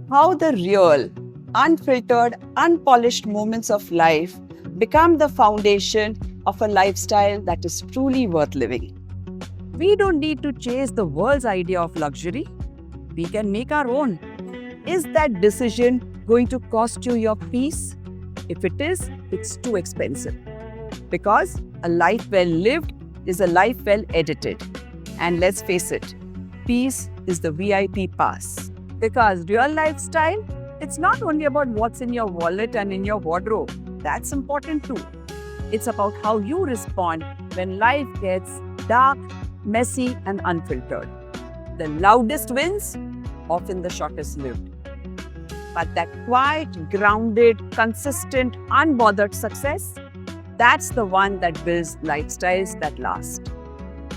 how the real, unfiltered, unpolished moments of life become the foundation of a lifestyle that is truly worth living. We don't need to chase the world's idea of luxury. We can make our own. Is that decision going to cost you your peace? If it is, it's too expensive. Because a life well lived is a life well edited. And let's face it, peace is the VIP pass. Because real lifestyle, it's not only about what's in your wallet and in your wardrobe. That's important too. It's about how you respond when life gets dark, messy, and unfiltered. The loudest wins, often the shortest lived. But that quiet, grounded, consistent, unbothered success, that's the one that builds lifestyles that last.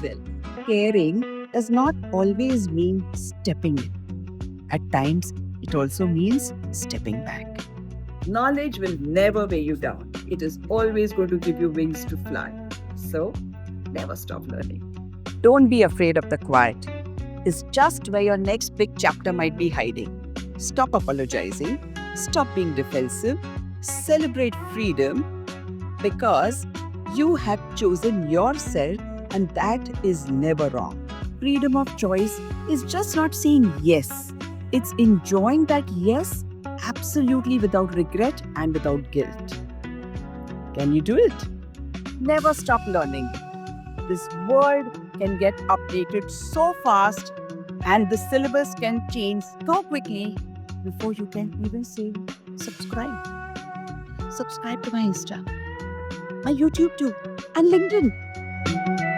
Well, caring does not always mean stepping in. At times, it also means stepping back. Knowledge will never weigh you down. It is always going to give you wings to fly. So, never stop learning. Don't be afraid of the quiet. Is just where your next big chapter might be hiding. Stop apologizing, stop being defensive, celebrate freedom because you have chosen yourself and that is never wrong. Freedom of choice is just not saying yes, it's enjoying that yes absolutely without regret and without guilt. Can you do it? Never stop learning. This world can get updated so fast and the syllabus can change so quickly before you can even say subscribe. Subscribe to my Insta, my YouTube too, and LinkedIn.